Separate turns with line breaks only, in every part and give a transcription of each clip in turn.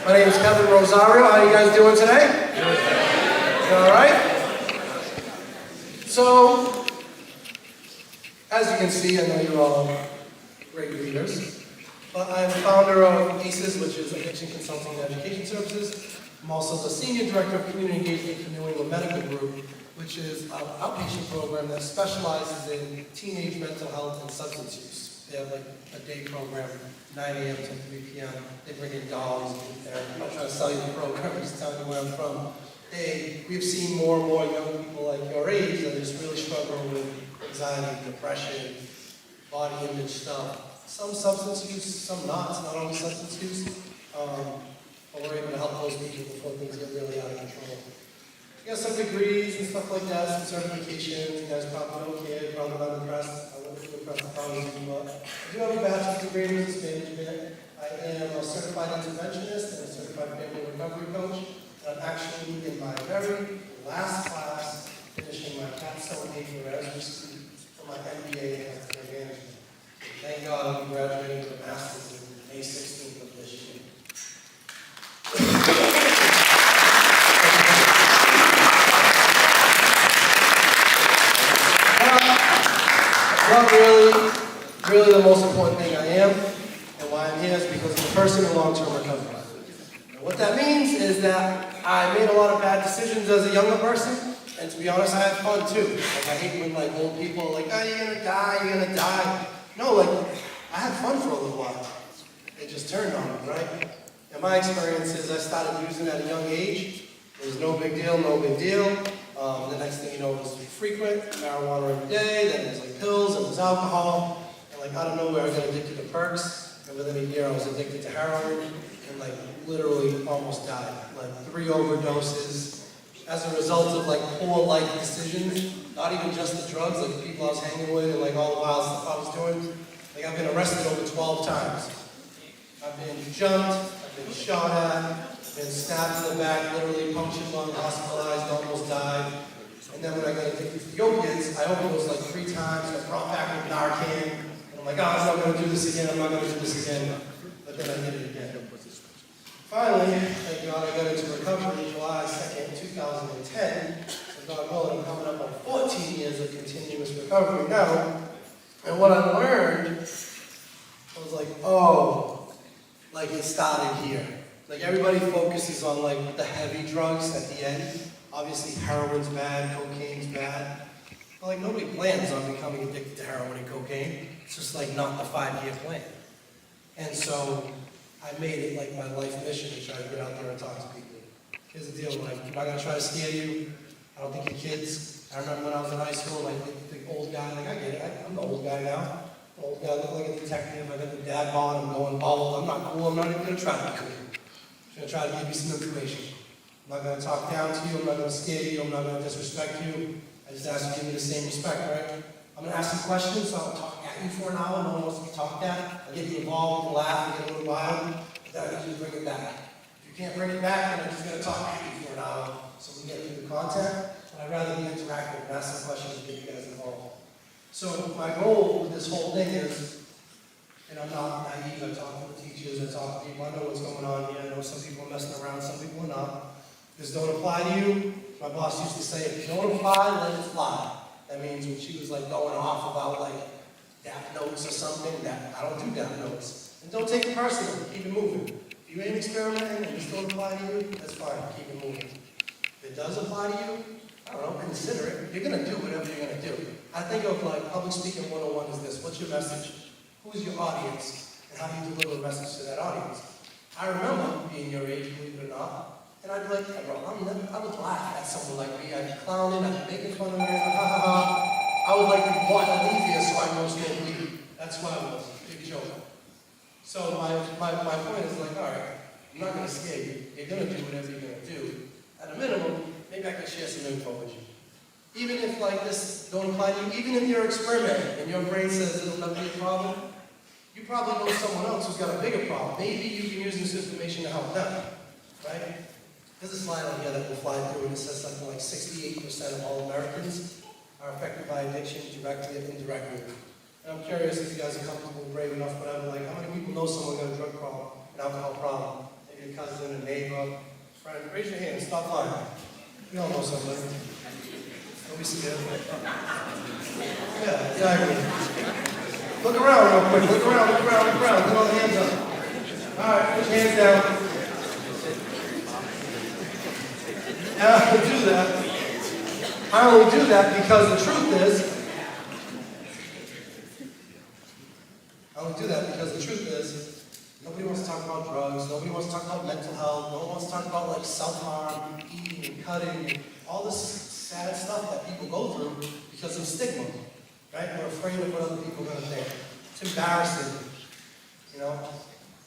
My name is Kevin Rosario. How are you guys doing today? All right? So, as you can see, I know you're all great readers, but I'm founder of ACES, which is Addiction Consulting and Education Services. I'm also the Senior Director of Community Engagement for New England Medical Group, which is an outpatient program that specializes in teenage mental health and substance use. They have like a day program, 9 a.m. to 3 p.m. They bring in dogs and therapy. I'm not trying to sell you the program, I'm just telling you where I'm from. We've seen more and more young people like your age that are just really struggling with anxiety, depression, body image stuff. Some substance use, some not. It's not always substance use. But we're able to help those people before things get really out of control. You got some degrees and stuff like that, some certifications. You guys probably don't care, probably not impressed. I wouldn't be impressed if I was you, but I do have a bachelor's degree in business management. I am a certified interventionist and a certified family recovery coach. I'm actually in my very last class, finishing my capstone paper as we speak for my MBA in healthcare management. Thank God I'll be graduating with a master's in May 16th of this year. Not really the most important thing I am, and why I'm here is because I'm a person in long-term recovery. And what that means is that I made a lot of bad decisions as a younger person, and to be honest, I had fun too. Like, I hate when like old people are like, oh, you're gonna die. No, like, I had fun for a little while. It just turned on me, right? And my experience is I started using at a young age. It was no big deal. The next thing you know, it was frequent, marijuana every day, then there's like pills, and there's alcohol, and like out of nowhere I got addicted to perks, and within a year I was addicted to heroin, and like literally almost died. Like 3 overdoses, as a result of like poor life decisions, not even just the drugs, like the people I was hanging with, and like all the wild stuff I was doing. Like I've been arrested over 12 times. I've been jumped, I've been shot at, been stabbed in the back, literally punctured lung, hospitalized, almost died. And then when I got addicted to the opiates, I overdosed like 3 times, got brought back with Narcan. And I'm like, I'm not going to do this again, But then I did it again. Finally, thank God I got into recovery July 2nd, 2010. So God willing, I'm coming up on 14 years of continuous recovery now. And what I learned, I was like, oh, like it started here. Like everybody focuses on like the heavy drugs at the end. Obviously heroin's bad, cocaine's bad. But like nobody plans on becoming addicted to heroin and cocaine. It's just like not the 5-year plan. And so I made it like my life mission to try to get out there and talk to people. Here's the deal, like I'm not gonna try to scare you. I don't think you're kids. I remember when I was in high school, like the old guy, like I get it, I'm the old guy now. The old guy look like a detective, I got the dad bod, I'm going bald, I'm not cool, I'm not even gonna try to be cool. I'm gonna try to give you some information. I'm not gonna talk down to you, I'm not gonna scare you, I'm not gonna disrespect you. I just ask you to give me the same respect, right? I'm gonna ask you questions, so I'll talk at you for an hour, no one wants to be talked at. I'll get you involved, we'll laugh, we'll get a little wild, but then I need you to bring it back. If you can't bring it back, then I'm just gonna talk at you for an hour, so we can get through the content. But I'd rather be interactive and ask some questions and get you guys involved. So my goal with this whole thing is, and I'm not naive, I talk to the teachers, I talk to people, I know what's going on here, I know some people are messing around, some people are not. This don't apply to you. My boss used to say, if you don't apply, let it fly. That means when she was like going off about like DAP notes or something, that I don't do DAP notes. And don't take it personally, keep it moving. If you ain't experimenting and this don't apply to you, that's fine, keep it moving. If it does apply to you, I don't know, consider it. You're gonna do whatever you're gonna do. I think of like public speaking 101 is this, what's your message? Who's your audience? And how do you deliver a message to that audience? I remember being your age, believe it or not, and I'd be like, hey bro, I would laugh at someone like me. I'd be clowning, I'd be making fun of me, ha ha ha. I would like be wanting to leave here so I know it's gonna leave. That's who I was, big joke. So my point is like, all right, I'm not gonna scare you. You're gonna do whatever you're gonna do. At a minimum, maybe I can share some info with you. Even if like this don't apply to you, even if you're experimenting and your brain says it'll never be a problem, you probably know someone else who's got a bigger problem. Maybe you can use this information to help them, right? There's a slide on here that will fly through and it says something like 68% of all Americans are affected by addiction directly and indirectly. And I'm curious if you guys are comfortable and brave enough, but I'm like, how many people know someone got a drug problem, an alcohol problem, maybe a cousin, an neighbor, friend. Raise your hand, stop lying. We all know somebody. Don't be scared. Yeah, exactly. Look around real quick. Look around. Look all the hands up. All right, put your hands down. And I only do that because the truth is, nobody wants to talk about drugs, nobody wants to talk about mental health, no one wants to talk about like self-harm, eating and cutting, all this sad stuff that people go through because of stigma, right? We're afraid of what other people are going to think. It's embarrassing, you know?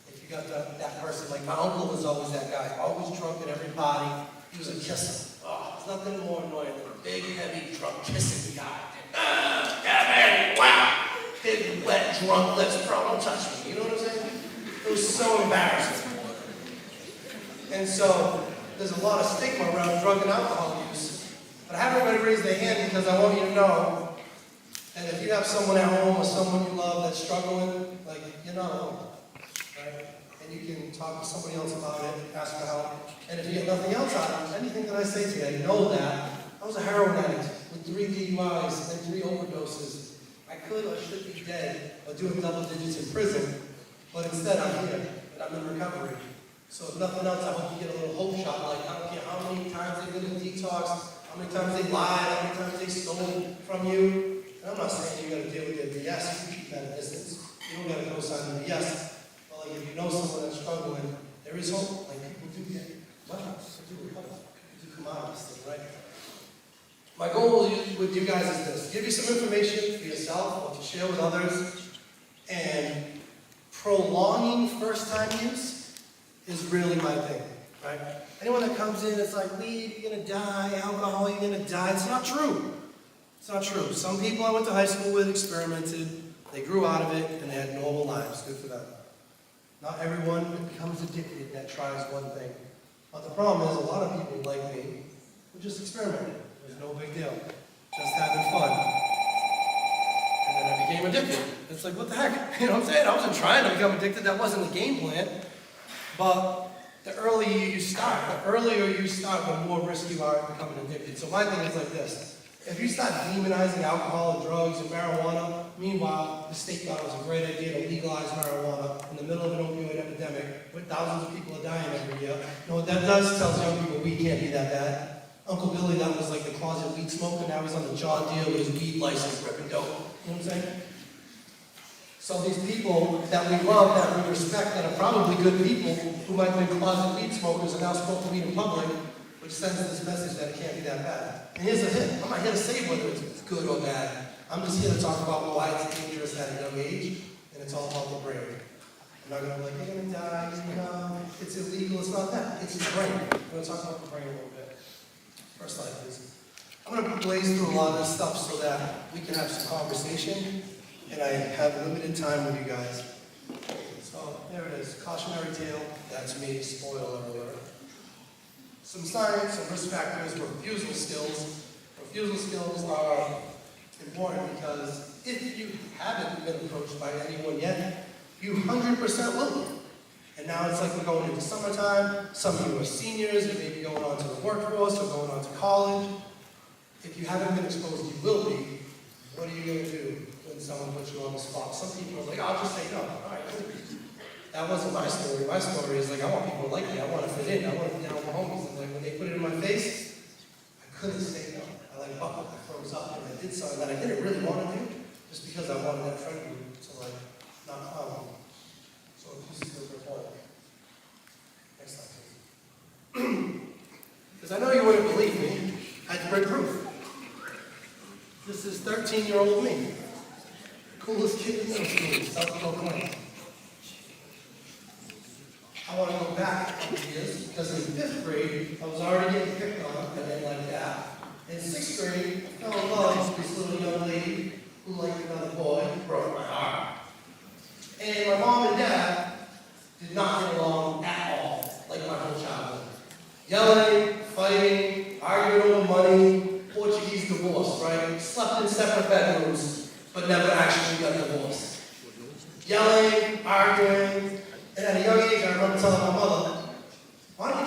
If you got that person, like my uncle was always that guy, always drunk at every party. He was a kisser. Oh, there's nothing more annoying than a big, heavy, drunk kissing guy. Yeah, man, wow. Big, wet, drunk lips, bro, don't touch me. You know what I'm saying? It was so embarrassing. And so, there's a lot of stigma around drug and alcohol use. But I have everybody raise their hand because I want you to know that if you have someone at home or someone you love that's struggling, like, you're not alone. Right? And you can talk to somebody else about it, ask for help. And if you get nothing else out of anything that I say to you, know that I was a heroin addict with 3 DUIs and 3 overdoses. I could or should be dead or doing double digits in prison, but instead I'm here and I'm in recovery. So if nothing else, I hope you get a little hope shot. Like, I don't care how many times they've been in detox, how many times they lied, how many times they stole from you. And I'm not saying you got to deal with their BS. You keep that at a distance. You don't got to co-sign the BS. But like, if you know someone that's struggling, there is hope. Like, people do get well, do recover. You do come out of this thing, right? My goal with you guys is this: give you some information for yourself or to share with others. And prolonging first-time use is really my thing, right? Anyone that comes in, it's like, weed, you're gonna die, alcohol, you're gonna die. It's not true. It's not true. Some people I went to high school with experimented, they grew out of it, and they had normal lives. Good for them. Not everyone becomes addicted that tries one thing. But the problem is, a lot of people like me who just experimented. It was no big deal. Just having fun. And then I became addicted. It's like, what the heck? You know what I'm saying? I wasn't trying to become addicted. That wasn't the game plan. But the earlier you start, the more risk you are at becoming addicted. So my thing is like this. If you start demonizing alcohol and drugs and marijuana, meanwhile, the state thought it was a great idea to legalize marijuana in the middle of an opioid epidemic where thousands of people are dying every year. You know what that does? Tells young people weed can't be that bad. Uncle Billy, that was like the closet weed smoker, now he's on the John Deere with his weed license ripping dope. You know what I'm saying? So these people that we love, that we respect, that are probably good people who might have been closet weed smokers and now smoke weed in public, which sends this message that it can't be that bad. And here's the hit. I'm not here to say whether it's good or bad. I'm just here to talk about why it's dangerous at a young age, and it's all about the brain. I'm not going to be like, you're going to die, it's illegal. It's not that. It's your brain. We're going to talk about the brain a little bit. First slide, please. I'm going to blaze through a lot of this stuff so that we can have some conversation, and I have limited time with you guys. So there it is. Cautionary tale. That's me. Spoiler alert. Some science, some risk factors, refusal skills. Refusal skills are important because if you haven't been approached by anyone yet, you 100% will be. And now it's like we're going into summertime. Some of you are seniors, you may be going on to the workforce or going on to college. If you haven't been exposed, you will be. What are you going to do when someone puts you on the spot? Some people are like, I'll just say no. All right, cool. That wasn't my story. My story is like, I want people to like me. I want to fit in. I want to be down with my homies. And like when they put it in my face, I couldn't say no. I like buckled. I froze up and I did something that I didn't really want to do, just because I wanted that friend group to like not clown me. So this is the point. Next slide, please. Because I know you wouldn't believe me. I had to bring proof. This is 13-year-old me. Coolest kid in middle school, South Carolina. I want to go back a couple years because in 5th grade, I was already getting picked on. I didn't like that. In 6th grade, I fell in love with this little young lady who liked another boy, who broke my heart. And my mom and dad did not get along at all, like my whole childhood. Yelling, fighting, arguing over money, Portuguese divorce, right? Slept in separate bedrooms, but never actually got divorced. Yelling, arguing. And at a young age, I remember telling my mother, why don't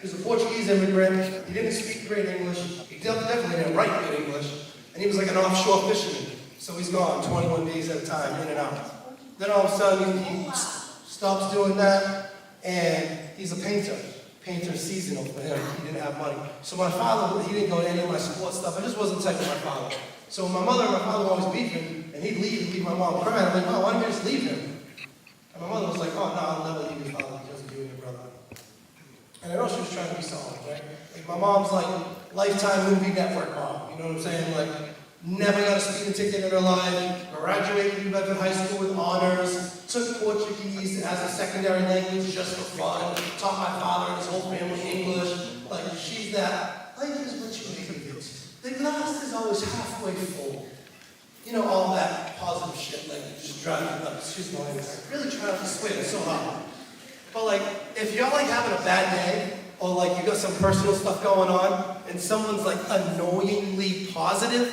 He was a Portuguese immigrant. He didn't speak great English. He definitely didn't write good English. And he was like an offshore fisherman. So he's gone 21 days at a time, in and out. Then all of a sudden, he stops doing that, and he's a painter. Painter seasonal for him. He didn't have money. So my father, he didn't go to any of my sports stuff. I just wasn't the type of my father. So my mother and my father were always beefing, and he'd leave and leave my mom crying. I'm like, Mom, why don't you just leave him? And my mother was like, oh, no, I'll never leave your father because of you and your brother. And I know she was trying to be solid, right? Like, my mom's like Lifetime Movie Network mom, you know what I'm saying? Like, never got a speeding ticket in her life, graduated from Bedford High School with honors, took Portuguese as a secondary language just for fun, taught my father and his whole family English. Like, she's that, life is what you make of it. The glass is always halfway full. You know, all that positive shit, like, just driving me nuts. Excuse my language. Really trying to persuade it so hard. But, like, if you're, like, having a bad day, or, like, you got some personal stuff going on, and someone's, like, annoyingly positive,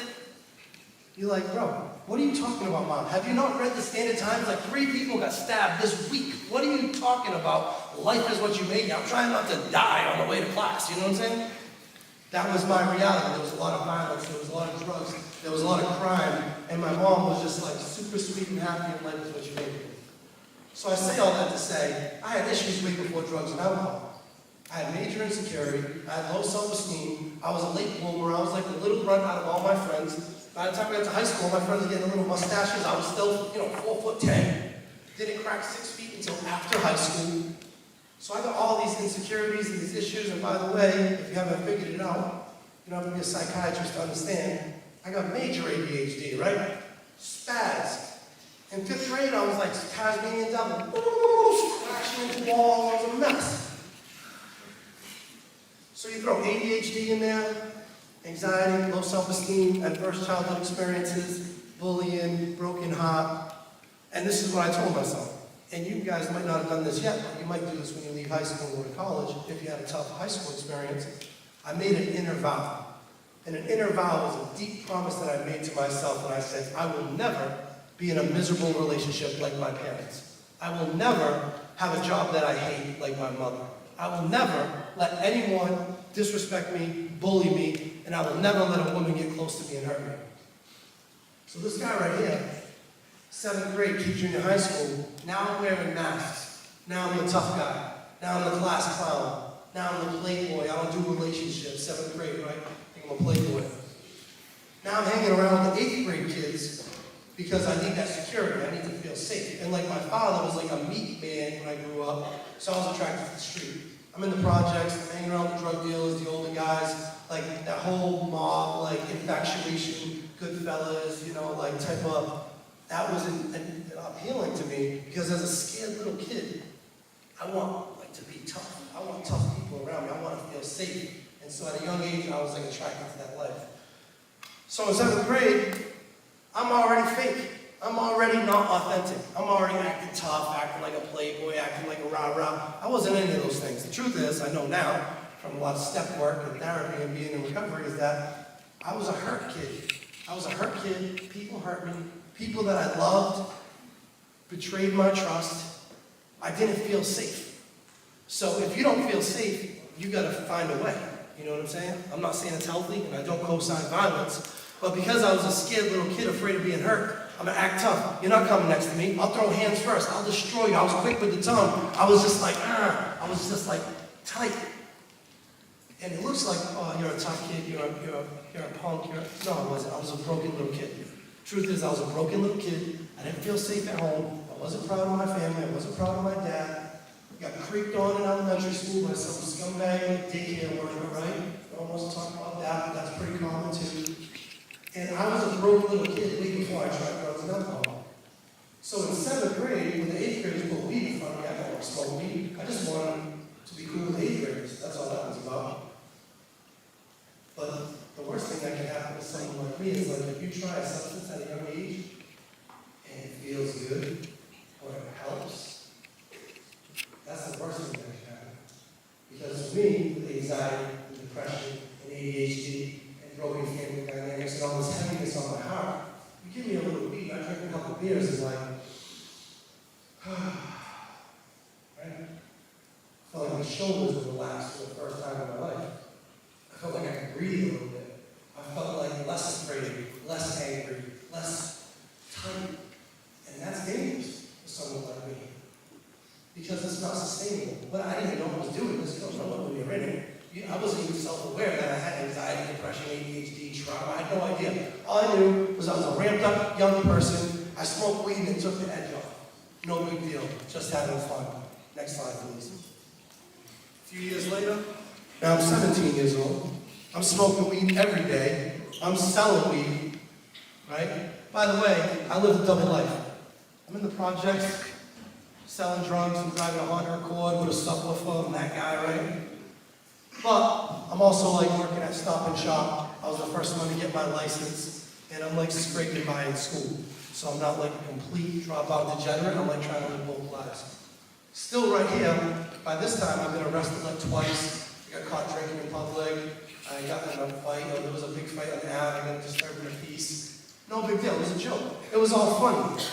you're like, bro, what are you talking about, Mom? Have you not read the Standard Times? Like, 3 people got stabbed this week. What are you talking about? Life is what you make it. I'm trying not to die on the way to class, you know what I'm saying? That was my reality. There was a lot of violence, there was a lot of drugs, there was a lot of crime, and my mom was just like super sweet and happy, and life is what you make it. So I say all that to say, I had issues way before drugs and alcohol. I had major insecurity, I had low self-esteem, I was a late bloomer, I was like the little runt out of all my friends. By the time I got to high school, my friends were getting little mustaches, I was still, 4'10". Didn't crack 6 feet until after high school. So I got all these insecurities and these issues, and by the way, if you haven't figured it out, you don't have to be a psychiatrist to understand, I got major ADHD, right? Spaz. In 5th grade, I was like Tasmanian devil, scratching into walls, I was a mess. So you throw ADHD in there, anxiety, low self-esteem, adverse childhood experiences, bullying, broken heart, and this is what I told myself. And you guys might not have done this yet, but you might do this when you leave high school and go to college, if you had a tough high school experience. I made an inner vow. And an inner vow was a deep promise that I made to myself, and I said, I will never be in a miserable relationship like my parents. I will never have a job that I hate like my mother. I will never let anyone disrespect me, bully me, and I will never let a woman get close to me and hurt me. So this guy right here, 7th grade, junior high school, now I'm wearing masks. Now I'm the tough guy. Now I'm the class clown. Now I'm the playboy. I don't do relationships. 7th grade, right? I think I'm a playboy. Now I'm hanging around with the 8th grade kids because I need that security. I need to feel safe. And like my father was like a meat man when I grew up, so I was attracted to the street. I'm in the projects, I'm hanging around with drug dealers, the older guys, like that whole mob, like infatuation, Goodfellas, like type of. That was appealing to me because as a scared little kid, I want to be tough. I want tough people around me. I want to feel safe. And so at a young age, I was like attracted to that life. So in 7th grade, I'm already fake. I'm already not authentic. I'm already acting tough, acting like a playboy, acting like a rah-rah. I wasn't any of those things. The truth is, I know now, from a lot of step work and therapy and being in recovery, is that I was a hurt kid. I was a hurt kid. People hurt me. People that I loved betrayed my trust. I didn't feel safe. So if you don't feel safe, you gotta find a way. You know what I'm saying? I'm not saying it's healthy, and I don't co-sign violence, but because I was a scared little kid afraid of being hurt, I'm gonna act tough. You're not coming next to me. I'll throw hands first. I'll destroy you. I was quick with the tongue. I was just like, I was just like tight. And it looks like, oh, you're a tough kid. You're a punk. No, I wasn't. I was a broken little kid. Truth is, I was a broken little kid. I didn't feel safe at home. I wasn't proud of my family. I wasn't proud of my dad. I got creeped on in elementary school by some scumbag like daycare worker, right? I almost talk about that, but that's pretty common too. And I was a broken little kid way before I tried drugs and alcohol. So in 7th grade, when the 8th graders put weed in front of me, I don't want to smoke weed. I just wanted to be cool with 8th graders. That's all that was about. But the worst thing that can happen to someone like me is like if you try a substance at a young age and it feels good or it helps, that's the worst thing that can happen. Because for me, with anxiety, and depression, and ADHD, and broken family dynamics, and all this heaviness on my heart, you give me a little weed, I drink a couple beers, it's like, right? I felt like a shoulders were relaxed for the first time in my life. I felt like I could breathe a little bit. I felt like less afraid, less angry, less tight. And that's dangerous for someone like me. Because it's not sustainable. But I didn't even know what I was doing. This goes on when you're in it. I wasn't even self-aware that I had anxiety, depression, ADHD, trauma. I had no idea. All I knew was I was a ramped up young person. I smoked weed and it took the edge off. No big deal. Just having fun. Next slide, please. A few years later, now I'm 17 years old. I'm smoking weed every day. I'm selling weed. Right? By the way, I live a double life. I'm in the projects, selling drugs and driving a Honda Accord with a subwoofer. I'm that guy, right? But I'm also like working at Stop and Shop. I was the first one to get my license, and I'm like scraping by in school. So I'm not like a complete dropout degenerate. I'm like trying to live both lives. Still right here, by this time I've been arrested like twice. I got caught drinking in public. I got in a fight. There was a big fight on the Ave. I got disturbing the peace. No big deal. It was a joke. It was all funny.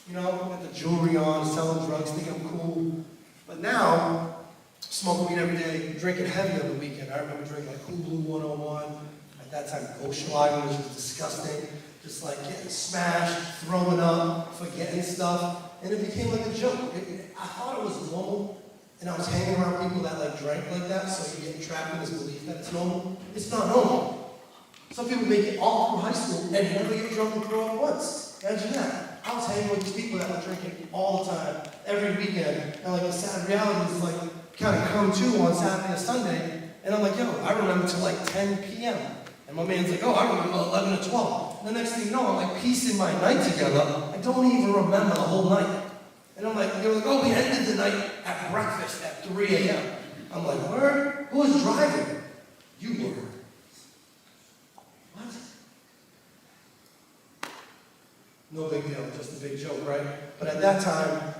You know, with the jewelry on, selling drugs, thinking I'm cool. But now, smoking weed every day, drinking heavy on the weekend. I remember drinking like Cool Blue 101. At that time, Oceanwide, which was disgusting. Just like getting smashed, throwing up, forgetting stuff. And it became like a joke. I thought it was normal. And I was hanging around people that like drank like that, so you get trapped in this belief that it's normal. It's not normal. Some people make it all through high school and never get drunk and throw up once. Imagine that. I was hanging with these people that were drinking all the time, every weekend. And like the sad reality is like, kind of come to on Saturday and Sunday, and I'm like, yo, I remember till like 10 p.m. And my man's like, oh, I remember 11 to 12. And the next thing you know, I'm like piecing my night together. I don't even remember the whole night. And I'm like, you're like, oh, we ended the night at breakfast at 3 a.m. I'm like, word? Who was driving? You were. What? No big deal, just a big joke, right? But at that time,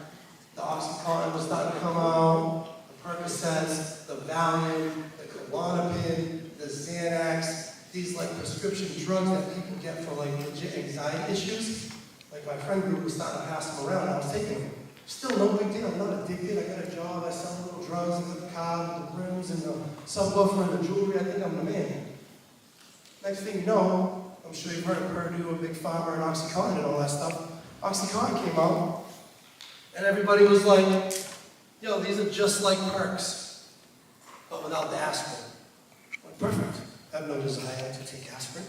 the Oxycontin was starting to come out. Percocets, the Valium, the Klonopin, the Xanax, these like prescription drugs that people get for like legit anxiety issues. Like my friend group was starting to pass them around. I was taking them. Still no big deal. I'm not addicted. I got a job. I sell little drugs. I got the car, the rims, and the subwoofer, and the jewelry. I think I'm the man. Next thing you know, I'm sure you've heard of Purdue, a big farmer, and Oxycontin and all that stuff. Oxycontin came out, and everybody was like, yo, these are just like perks, but without the aspirin. Like, perfect. I have no desire to take aspirin.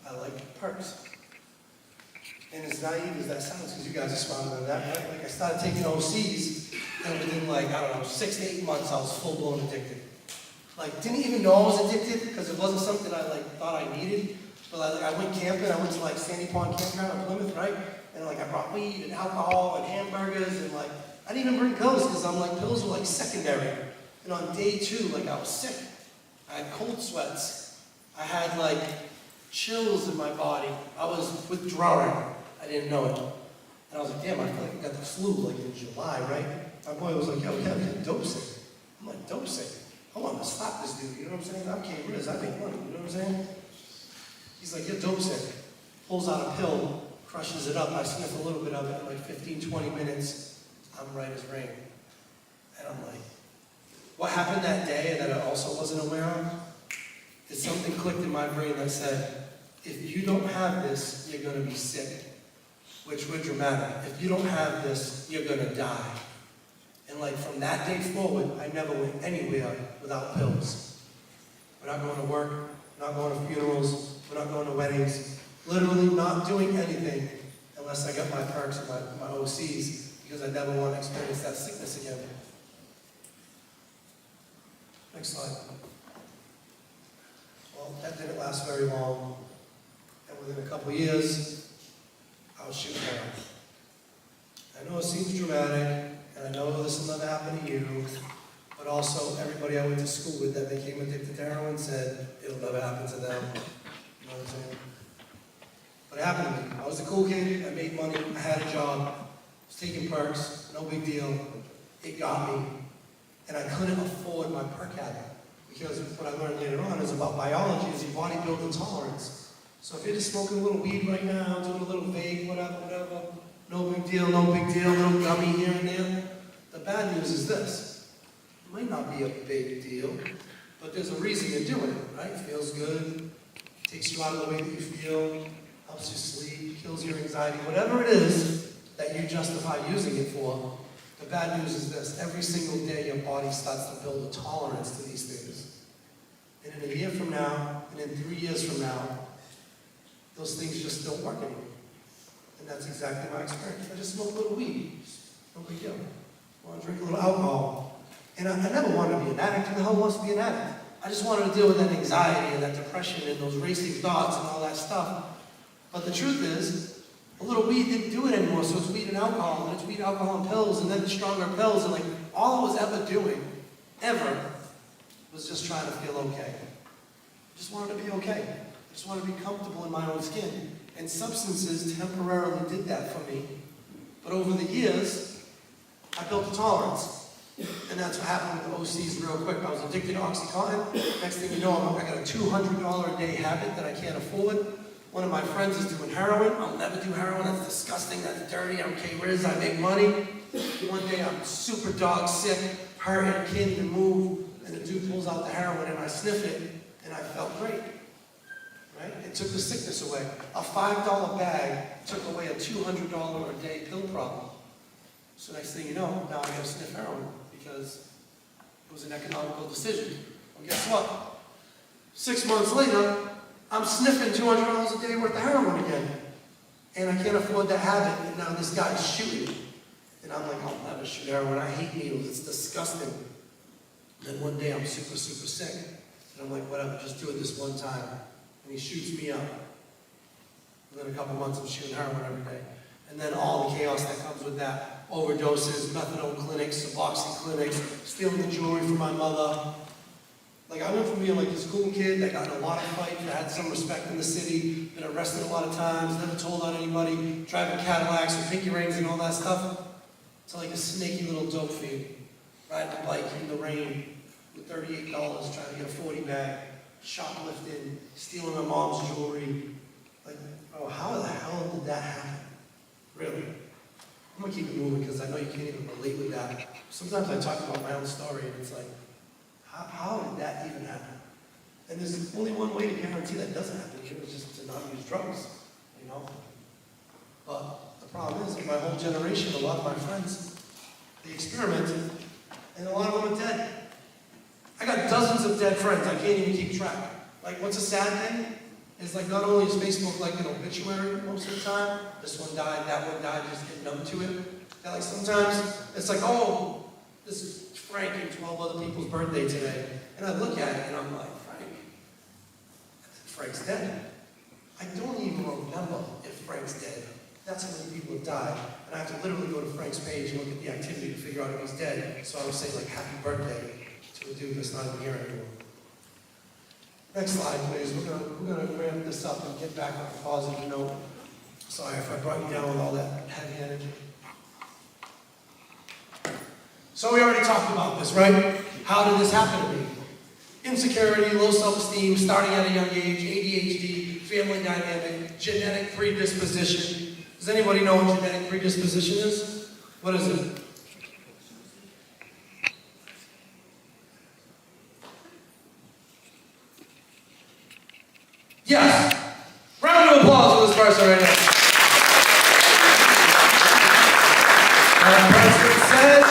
I like perks. And as naive as that sounds, because you guys are smarter than that, right? Like I started taking OCs, and within like, I don't know, 6 to 8 months, I was full-blown addicted. Like, didn't even know I was addicted, because it wasn't something I like thought I needed. But like, I went camping, I went to like Sandy Pond Campground in Plymouth, right? And like, I brought weed and alcohol and hamburgers, and like, I didn't even bring pills, because I'm like, pills were like secondary. And on day 2, like I was sick. I had cold sweats. I had like chills in my body. I was withdrawing. I didn't know it. And I was like, damn, I feel like I got the flu like in July, right? My boy was like, yo, Kevin, you're dope sick. I'm like, dope sick? I want to slap this dude, you know what I'm saying? I'm King Riz, I make money, you know what I'm saying? He's like, you're dope sick. Pulls out a pill, crushes it up. I sniff a little bit of it in like 15, 20 minutes. I'm right as rain. And I'm like, what happened that day that I also wasn't aware of? Is something clicked in my brain that said, if you don't have this, you're going to be sick. Which were dramatic. If you don't have this, you're going to die. And like from that day forward, I never went anywhere without pills. We're not going to work, we're not going to funerals, we're not going to weddings. Literally not doing anything unless I got my perks and my OCs, because I never want to experience that sickness again. Next slide. Well, that didn't last very long. And within a couple years, I was shooting heroin. I know it seems dramatic, and I know this will never happen to you, but also everybody I went to school with that became addicted to heroin said it'll never happen to them. You know what I'm saying? But it happened to me. I was a cool kid, I made money, I had a job, I was taking perks, no big deal. It got me, and I couldn't afford my perk habit, because what I learned later on is about biology is your body building tolerance. So if you're just smoking a little weed right now, doing a little vape, whatever, no big deal, little gummy here and there. The bad news is this. It might not be a big deal, but there's a reason you're doing it, right? It feels good, takes you out of the way that you feel, helps you sleep, kills your anxiety, whatever it is that you justify using it for. The bad news is this: every single day your body starts to build a tolerance to these things. And in a year from now, and in 3 years from now, those things just don't work anymore. And that's exactly my experience. I just smoke a little weed. No big deal. I want to drink a little alcohol. And I never wanted to be an addict. Who the hell wants to be an addict? I just wanted to deal with that anxiety and that depression and those racing thoughts and all that stuff. But the truth is, a little weed didn't do it anymore, so it's weed and alcohol, and it's weed, alcohol, and pills, and then the stronger pills, and like, all I was ever doing, ever, was just trying to feel okay. I just wanted to be okay. I just wanted to be comfortable in my own skin. And substances temporarily did that for me. But over the years, I built a tolerance. And that's what happened with the OCs real quick. I was addicted to OxyContin. Next thing you know, I got a $200 a day habit that I can't afford. One of my friends is doing heroin. I'll never do heroin. That's disgusting. That's dirty. I'm K-Riz. I make money. One day I'm super dog sick, hurting, can't even move. And the dude pulls out the heroin and I sniff it. And I felt great. Right? It took the sickness away. A $5 bag took away a $200 a day pill problem. So next thing you know, now I gotta sniff heroin because it was an economical decision. Well, guess what? 6 months later, I'm sniffing $200 a day worth of heroin again. And I can't afford that habit, and now this guy's shooting. And I'm like, I'll never shoot heroin. I hate needles. It's disgusting. And then one day I'm super, super sick. And I'm like, whatever, just do it this one time. And he shoots me up. And then a couple months I'm shooting heroin every day. And then all the chaos that comes with that. Overdoses, methadone clinics, Suboxone clinics, stealing the jewelry from my mother. Like, I went from being like this cool kid that got in a lot of fights, that had some respect in the city, been arrested a lot of times, never told on anybody, driving Cadillacs with pinky rings and all that stuff, to like a snaky little dope fiend, riding a bike in the rain with $38 trying to get a 40 bag, shoplifting, stealing my mom's jewelry. Like, oh, how the hell did that happen? Really? I'm gonna keep it moving because I know you can't even relate with that. Sometimes I talk about my own story and it's like, how did that even happen? And there's only one way to guarantee that doesn't happen, it's just to not use drugs, you know? But the problem is, my whole generation, a lot of my friends, they experimented, and a lot of them are dead. I got dozens of dead friends, I can't even keep track. Like, what's a sad thing? Is like, not only is Facebook like an obituary most of the time, this one died, that one died, you just get numb to it. That like sometimes, it's like, oh, this is Frank and 12 other people's birthday today. And I look at it and I'm like, Frank's dead. I don't even remember if Frank's dead. That's how many people have died. And I have to literally go to Frank's page and look at the activity to figure out if he's dead. So I would say like, happy birthday to a dude that's not even here anymore. Next slide, please. We're gonna ramp this up and get back on a positive note. Sorry if I brought you down with all that heavy energy. So we already talked about this, right? How did this happen to me? Insecurity, low self-esteem, starting at a young age, ADHD, family dynamic, genetic predisposition. Does anybody know what genetic predisposition is? What is it? Yes! Round of applause for this person right now. President says,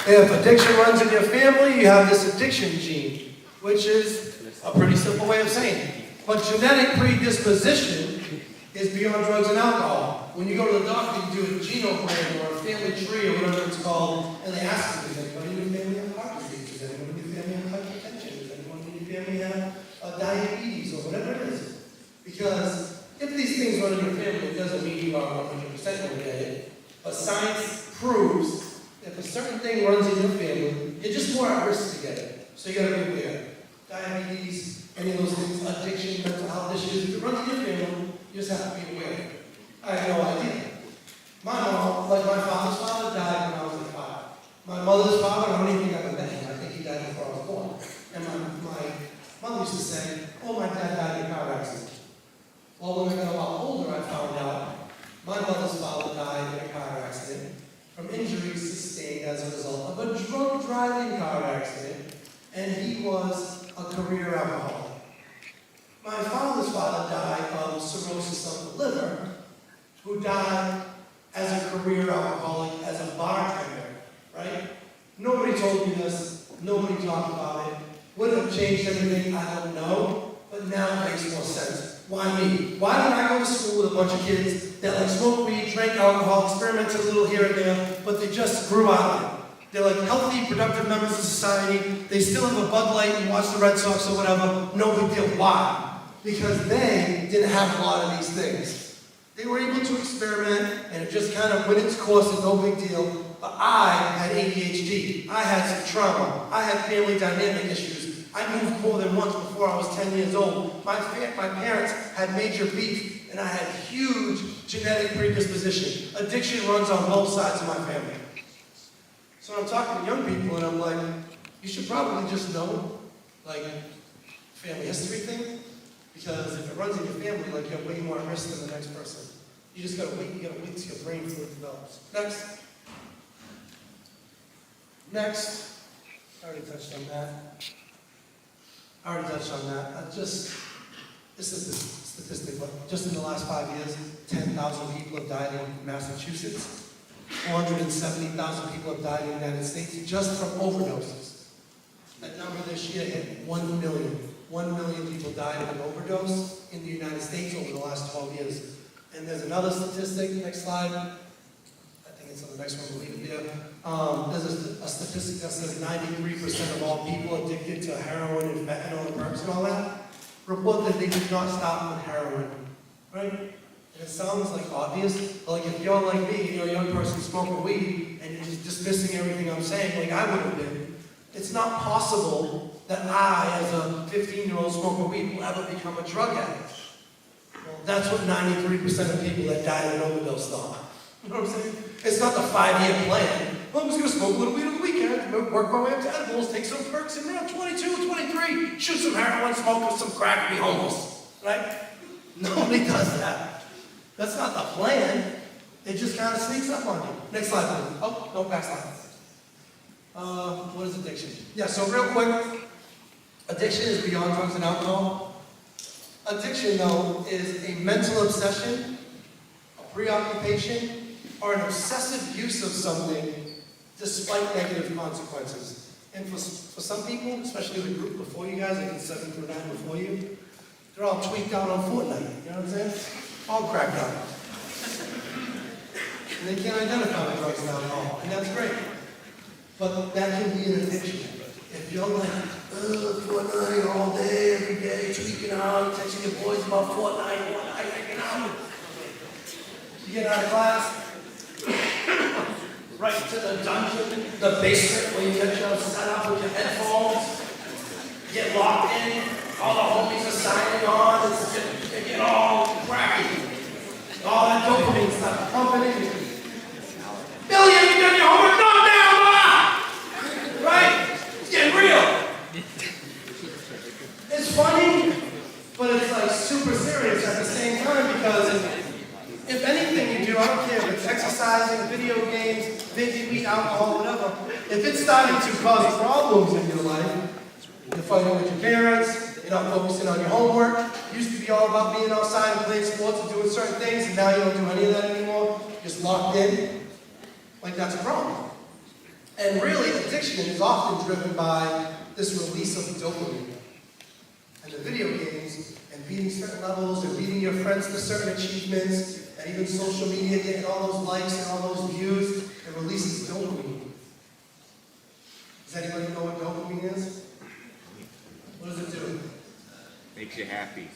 if addiction runs in your family, you have this addiction gene, which is a pretty simple way of saying it. But genetic predisposition is beyond drugs and alcohol. When you go to the doctor, you do a genogram or a family tree or whatever it's called, and they ask you, does anybody in your family have heart disease? Does anyone in your family have hypertension? Does anyone in your family have diabetes or whatever it is? Because if these things run in your family, it doesn't mean you are 100% going to get it. But science proves if a certain thing runs in your family, you're just more at risk to get it. So you got to be aware. Diabetes, any of those things, addiction, mental health issues, if it runs in your family, you just have to be aware. I had no idea. My mom, like my father's father, died when I was like 5. My mother's father, I don't even think I ever met him. I think he died before I was born. And my mother used to say, oh, my dad died in a car accident. Well, when I got a lot older, I found out my mother's father died in a car accident from injuries sustained as a result of a drunk driving car accident career alcoholic as a bartender, right? Nobody told me this, nobody talked about it. Would it have changed anything? I don't know, but now it makes more sense. Why me? Why did I go to school with a bunch of kids that like smoked weed, drank alcohol, experimented a little here and there, but they just grew out of it? They're like healthy, productive members of society. They still have a Bud Light and watch the Red Sox or whatever. No big deal. Why? Because they didn't have a lot of these things. They were able to experiment and it just kind of went its course and no big deal. But I had ADHD. I had some trauma. I had family dynamic issues. I moved more than once before I was 10 years old. My parents had major beef and I had huge genetic predisposition. Addiction runs on both sides of my family. So I'm talking to young people and I'm like, you should probably just know, like, family history thing, because if it runs in your family, like, you're way more at risk than the next person. You just gotta wait, till your brain fluid develops. Next, I already touched on that. This is the statistic, but just in the last 5 years, 10,000 people have died in Massachusetts. 470,000 people have died in the United States just from overdoses. That number this year hit 1 million. 1 million people died of an overdose in the United States over the last 12 years. And there's another statistic, next slide. I think it's on the next one, we'll leave it there. There's a statistic that says 93% of all people addicted to heroin and fentanyl and perks and all that report that they did not stop with heroin, right? It sounds like obvious, but like if you're like me, you're a young person smoking weed, and you're just dismissing everything I'm saying like I would have been, it's not possible that I, as a 15-year-old smoking weed, will ever become a drug addict. Well, that's what 93% of people that died of an overdose thought. You know what I'm saying? It's not the 5-year plan. Well, I'm just going to smoke a little weed on the weekend, work my way up to edibles, take some perks, and around 22, 23, shoot some heroin, smoke some crack, be homeless, right? Nobody does that. That's not the plan. It just kind of sneaks up on you. Next slide, please. Oh, no, back slide. What is addiction? Yeah, so real quick, addiction is beyond drugs and alcohol. Addiction, though, is a mental obsession, a preoccupation, or an obsessive use of something despite negative consequences. And for some people, especially the group before you guys, like 7 through 9 before you, they're all tweaked out on Fortnite. You know what I'm saying? All cracked out. And they can't identify with drugs and alcohol, and that's great. But that can be an addiction. If you're like, Fortnite all day, every day, tweaking out, texting your boys about Fortnite, hanging out. You get out of class, right to the dungeon, the basement where you get your set up with your headphones, get locked in, all the homies are signing on, they get all cracky. All that dopamine stuff pumping in you. Billy, have you done your homework? No, now, right? It's getting real. It's funny, but it's like super serious at the same time, because if anything you do, I don't care if it's exercising, video games, vaping, weed, alcohol, whatever, if it's starting to cause problems in your life, you're fighting with your parents, you're not focusing on your homework. It used to be all about being outside and playing sports and doing certain things, and now you don't do any of that anymore. You're just locked in. Like, that's a problem. And really, addiction is often driven by this release of dopamine. And the video games, and beating certain levels, and beating your friends to certain achievements, and even social media getting all those likes and all those views, it releases dopamine. Does anybody know what dopamine is? What does it do?
Makes you happy.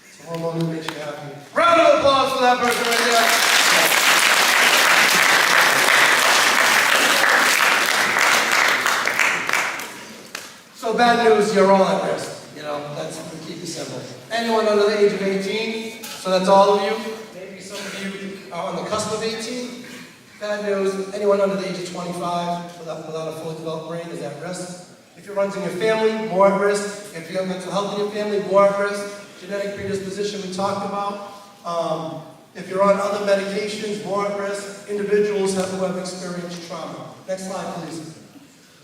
It's a hormone that makes you happy. Round of applause for that person right there. So bad news, you're all at risk. You know, that's to keep it simple. Anyone under the age of 18, so that's all of you. Maybe some of you are on the cusp of 18. Bad news, anyone under the age of 25 without a fully developed brain is at risk. If it runs in your family, more at risk. If you have mental health in your family, more at risk. Genetic predisposition we talked about. If you're on other medications, more at risk. Individuals who have experienced trauma. Next slide, please.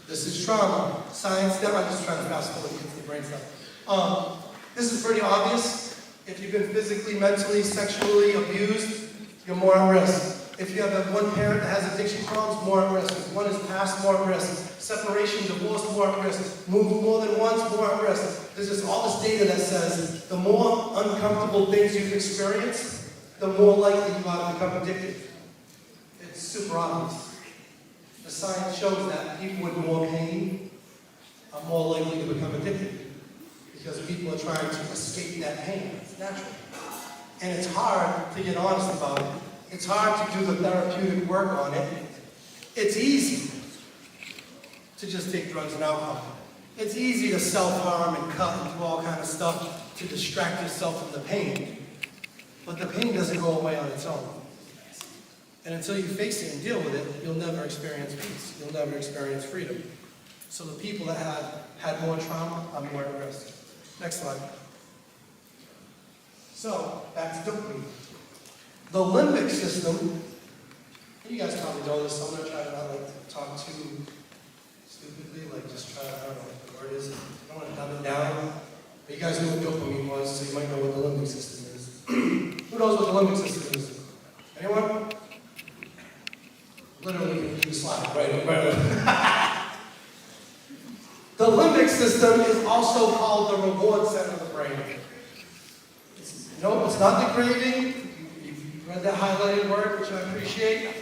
This is trauma. Science, I'm just trying to fast forward to get to the brain stuff. This is pretty obvious. If you've been physically, mentally, sexually abused, you're more at risk. If you have that one parent that has addiction problems, more at risk. If one is passed, more at risk. Separation, divorce, more at risk. Move more than once, more at risk. There's just all this data that says the more uncomfortable things you've experienced, the more likely you are to become addicted. It's super obvious. The science shows that people with more pain are more likely to become addicted because people are trying to escape that pain. It's natural. And it's hard to get honest about it. It's hard to do the therapeutic work on it. It's easy to just take drugs and alcohol. It's easy to self-harm and cut and do all kind of stuff to distract yourself from the pain. But the pain doesn't go away on its own. And until you face it and deal with it, you'll never experience peace. You'll never experience freedom. So the people that have had more trauma are more at risk. Next slide. So, back to dopamine. The limbic system, you guys probably know this, so I'm going to try to not talk too stupidly, just try to, I don't know what the word is. I don't want to dumb it down. But you guys know what dopamine was, so you might know what the limbic system is. Who knows what the limbic system is? Anyone? Literally, you can slide right. The limbic system is also called the reward center of the brain. No, it's not the craving. You've read that highlighted word, which I appreciate.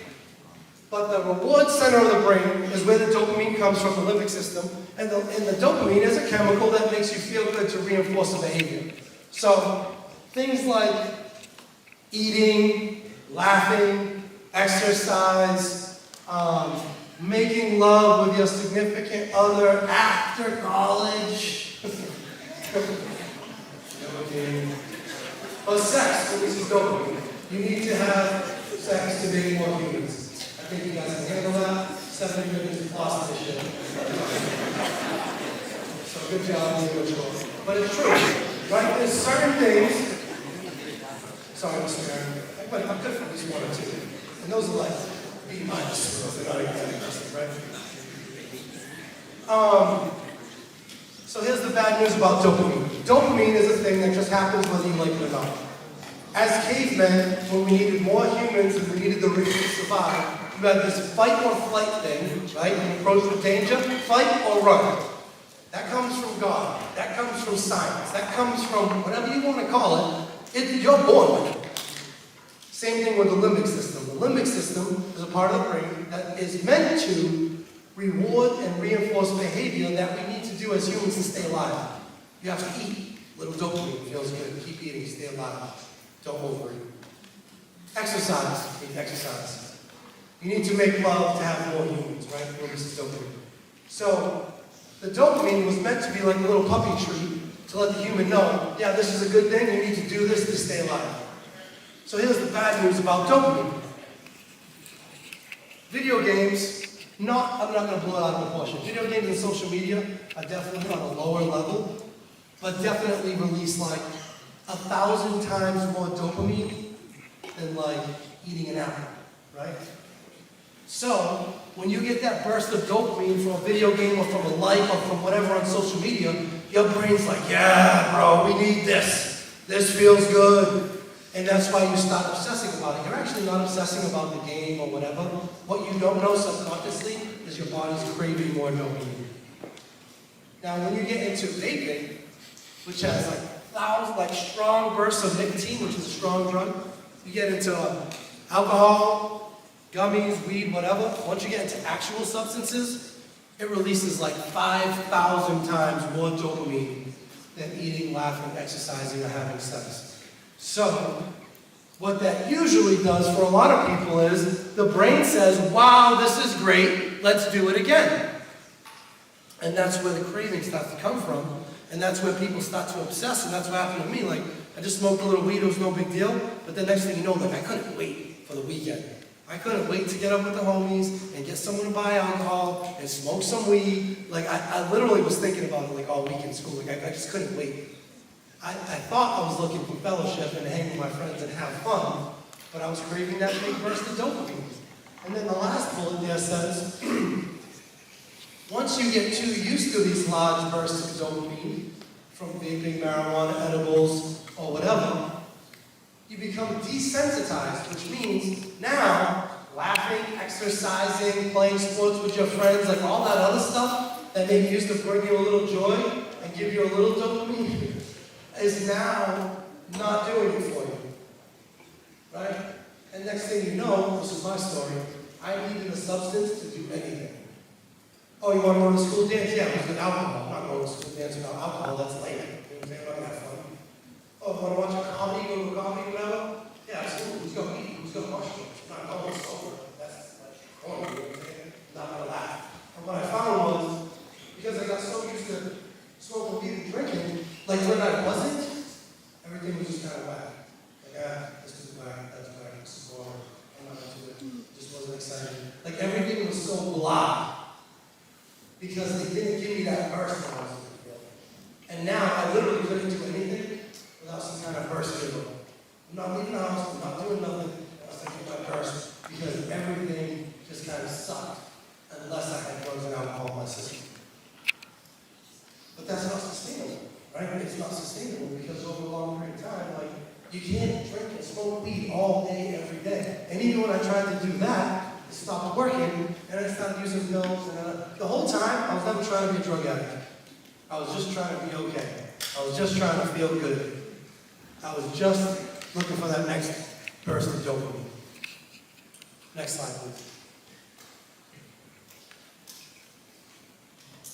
But the reward center of the brain is where the dopamine comes from, the limbic system. And the dopamine is a chemical that makes you feel good to reinforce a behavior. So things like eating, laughing, exercise, making love with your significant other after college. Or sex, which is dopamine. You need to have sex to make more humans. I think you guys can handle that. 7 minutes plus this shit. So good job, you're mature. But it's true, right? There's certain things. Sorry, Mr. Aaron. But I'm good for at least 1 or 2. And those are like B minus. They're not even right? So here's the bad news about dopamine. Dopamine is a thing that just happens whether you like it or not. As cavemen, when we needed more humans and we needed the rich to survive, you had this fight or flight thing, right? You approach with danger, fight or run. That comes from God. That comes from science. That comes from whatever you want to call it. You're born with it. Same thing with the limbic system. The limbic system is a part of the brain that is meant to reward and reinforce behavior that we need to do as humans to stay alive. You have to eat. Little dopamine feels good. Keep eating, stay alive. Don't overeat. Exercise. You need to exercise. You need to make love to have more humans, right? This is dopamine. So, the dopamine was meant to be like a little puppy tree to let the human know, yeah, this is a good thing, you need to do this to stay alive. So here's the bad news about dopamine. Video games, I'm not going to blow it out of proportion. Video games and social media are definitely on a lower level, but definitely release like 1,000 times more dopamine than like eating an apple, right? So, when you get that burst of dopamine from a video game or from a like or from whatever on social media, your brain's like, yeah, bro, we need this. This feels good. And that's why you start obsessing about it. You're actually not obsessing about the game or whatever. What you don't know subconsciously is your body's craving more dopamine. Now, when you get into vaping, which has like strong bursts of nicotine, which is a strong drug, you get into alcohol, gummies, weed, whatever. Once you get into actual substances, it releases like 5,000 times more dopamine than eating, laughing, exercising, or having sex. So, what that usually does for a lot of people is the brain says, wow, this is great, let's do it again. And that's where the craving starts to come from, and that's where people start to obsess, and that's what happened to me. Like, I just smoked a little weed, it was no big deal, but the next thing you know, like, I couldn't wait for the weekend. I couldn't wait to get up with the homies and get someone to buy alcohol and smoke some weed. Like, I literally was thinking about it like all week in school. Like, I just couldn't wait. I thought I was looking for fellowship and hang with my friends and have fun, but I was craving that big burst of dopamine. And then the last bullet there says, once you get too used to these large bursts of dopamine from vaping, marijuana, edibles, or whatever, you become desensitized, which means now laughing, exercising, playing sports with your friends, like all that other stuff that maybe used to bring you a little joy and give you a little dopamine is now not doing it for you. Right? And next thing you know, this is my story, I needed a substance to do anything. Oh, you want to go to school dance? Yeah, with alcohol. I'm not going to school dance without alcohol, that's lame. You know what I'm saying? I'm not going to have fun. Oh, want to watch a comedy, go to a comedy, whatever? Yeah, absolutely. Who's going to eat? Who's going to mushrooms? Not going sober. That's like, oh, you know what I'm saying? Not going to laugh. And what I found was, because I got so used to smoking weed and drinking, like when I wasn't, everything was just kind of whack. Like, this is whack, that's whack, this is boring. I'm not into it. Just wasn't excited. Like everything was so blah. Because they didn't give me that burst that I was looking for. And now I literally couldn't do anything without some kind of burst feel. I'm not leaving the house, I'm not doing nothing unless I get my burst, because everything just kind of sucked unless I had drugs and alcohol in my system. But that's not sustainable, right? It's not sustainable because over a long period of time, like, you can't drink and smoke weed all day, every day. And even when I tried to do that, it stopped working, and I started using pills, and the whole time, I was never trying to be a drug addict. I was just trying to be okay. I was just trying to feel good. I was just looking for that next burst of dopamine. Next slide, please.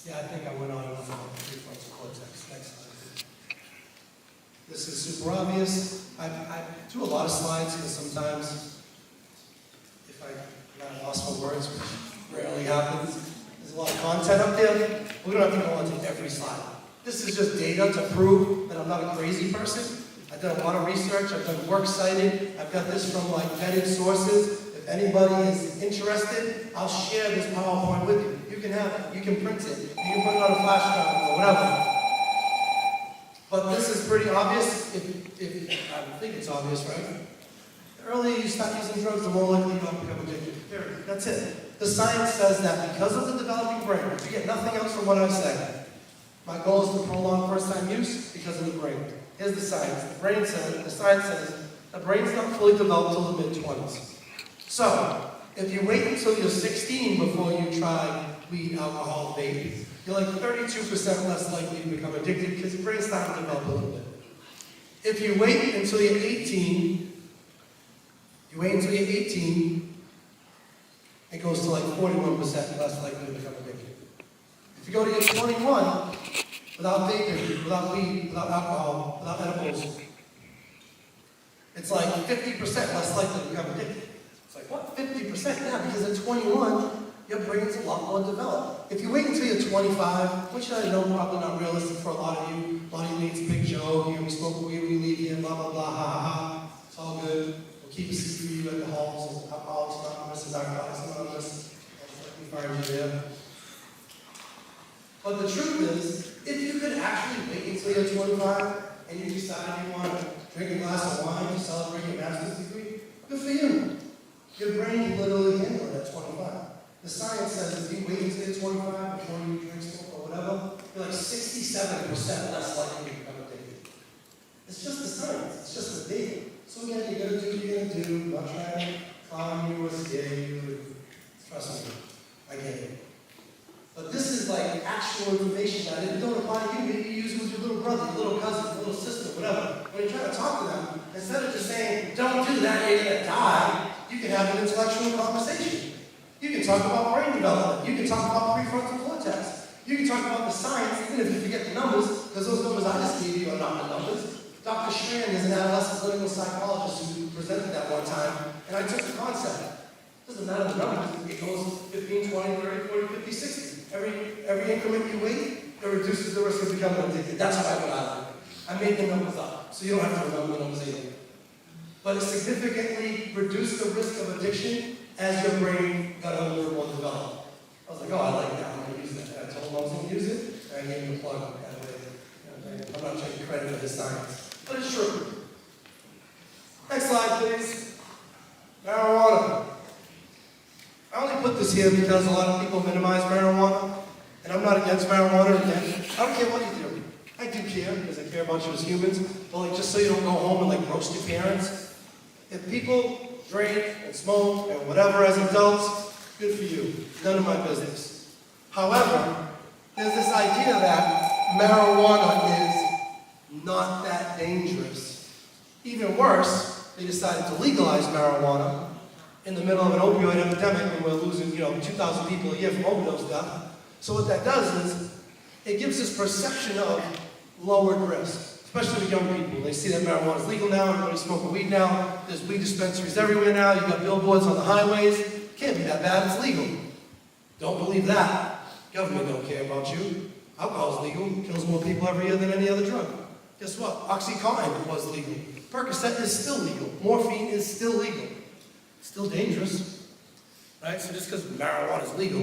Yeah, I think I went on enough about the prefrontal cortex. Next slide, please. This is super obvious. I do a lot of slides because sometimes if I lost my words, which rarely happens, there's a lot of content up there. We don't have to go on to every slide. This is just data to prove that I'm not a crazy person. I've done a lot of research. I've done works cited. I've got this from like vetted sources. If anybody is interested, I'll share this PowerPoint with you. You can have it. You can print it. You can put it on a flash drive or whatever. But this is pretty obvious. If I think it's obvious, right? The earlier you start using drugs, the more likely you are to become addicted. Period. That's it. The science says that because of the developing brain, if you get nothing else from what I said, my goal is to prolong first-time use because of the brain. Here's the science. The science says the brain's not fully developed till the mid-20s. So, if you wait until you're 16 before you try weed, alcohol, vape, you're like 32% less likely to become addicted because your brain's starting to develop a little bit. If you wait until you're 18, it goes to like 41% less likely to become addicted. If you go to age 21, without vaping, without weed, without alcohol, without edibles, it's like 50% less likely to become addicted. It's like, what, 50%? Yeah, because at 21, your brain's a lot more developed. If you wait until you're 25, which I know probably not realistic for a lot of you think it's a big joke, we smoke weed, we leave here, blah, blah, blah, ha, ha, ha. It's all good. We'll keep a secret for you at the halls, as Alcoholics Anonymous, as Alcoholics Anonymous. I'll find you there. But the truth is, if you could actually wait until you're 25 and you decide you want to drink a glass of wine to celebrate your master's degree, good for you. Your brain can literally handle it at 25. The science says if you wait until you're 25 before you drink, smoke, or whatever, you're like 67% less likely to become addicted. It's just the science. It's just the data. So again, you gotta do what you're gonna do. I'm not trying to clown you or scare you. Trust me, I get it. But this is like actual information that it don't apply to you. Maybe you use it with your little brother, your little cousin, your little sister, whatever. When you try to talk to them, instead of just saying, don't do that, you're gonna die, you can have an intellectual conversation. You can talk about brain development. You can talk about prefrontal cortex. You can talk about the science, even if you forget the numbers, because those numbers I just gave you are not the numbers. Dr. Strand is an adolescent clinical psychologist who presented that one time, and I took the concept. It doesn't matter the numbers. It goes 15, 20, 30, 40, 50, 60. Every increment you wait, it reduces the risk of becoming addicted. That's what I put out there. I made the numbers up, so you don't have to remember the numbers either. But it significantly reduced the risk of addiction as your brain got a little more developed. I was like, oh, I like that. I'm going to use that. And I told him I was going to use it, and I gave him a plug. I'm not taking credit for his science, but it's true. Next slide, please. Marijuana. I only put this here because a lot of people minimize marijuana, and I'm not against marijuana. Again, I don't care what you do. I do care because I care about you as humans, but like just so you don't go home and like roast your parents If people drink and smoke and whatever as adults, good for you. None of my business. However, there's this idea that marijuana is not that dangerous. Even worse, they decided to legalize marijuana in the middle of an opioid epidemic when we're losing, 2,000 people a year from overdose death. So what that does is, it gives this perception of lowered risk, especially with young people. They see that marijuana is legal now, everybody's smoking weed now, there's weed dispensaries everywhere now, you've got billboards on the highways. Can't be that bad, it's legal. Don't believe that. Government don't care about you. Alcohol's legal, kills more people every year than any other drug. Guess what? Oxycontin was legal. Percocet is still legal. Morphine is still legal. Still dangerous, right? So just because marijuana is legal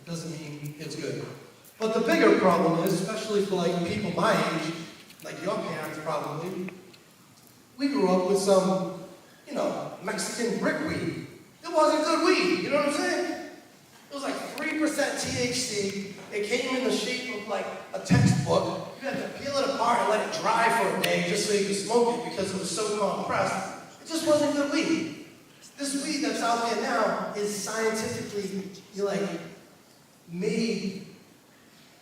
doesn't mean it's good. But the bigger problem is, especially for like people my age, like your parents probably, we grew up with some, Mexican brick weed. It wasn't good weed, you know what I'm saying? It was like 3% THC. It came in the shape of like a textbook. You had to peel it apart and let it dry for a day just so you could smoke it because it was so compressed. It just wasn't good weed. This weed that's out there now is scientifically, made,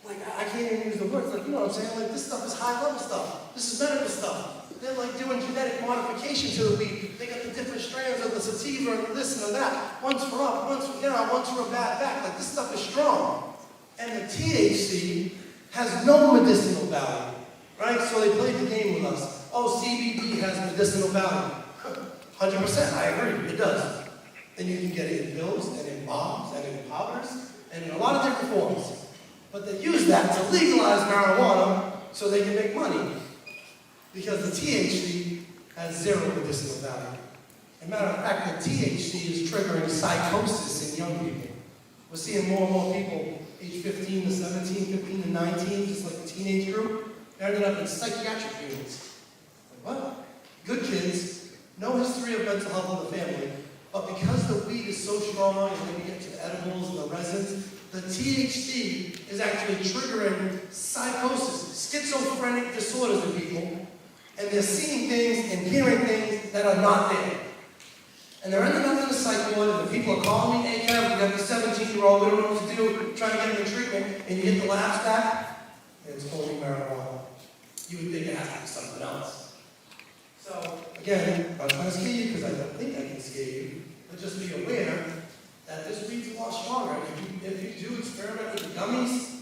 I can't even use the words, you know what I'm saying? Like, this stuff is high-level stuff. This is medical stuff. They're doing genetic modification to the weed. They got the different strands of the sativa and this and that. One's for up, one's for down, one's for a bad back. This stuff is strong. And the THC has no medicinal value, right? So they played the game with us. Oh, CBD has medicinal value. 100%, I agree, it does. And you can get it in pills, and in bombs, and in powders, and in a lot of different forms. But they use that to legalize marijuana so they can make money. Because the THC has zero medicinal value. As a matter of fact, the THC is triggering psychosis in young people. We're seeing more and more people age 15 to 17, 15 to 19, just like the teenage group, they're ending up in psychiatric units. What? Good kids, no history of mental health in the family, but because the weed is so strong, and then we get to the edibles and the resins, the THC is actually triggering psychosis, schizophrenic disorders in people, and they're seeing things and hearing things that are not there. And they're ending up in the psych ward, and the people are calling me, hey, Kev, we got the 17-year-old, we don't know what to do, trying to get him in treatment, and you get the labs back, and it's only marijuana. You would think it has to be something else. So, again, I'm not trying to scare you because I don't think I can scare you, but just be aware that this weed's a lot stronger. If you do experiment with the gummies,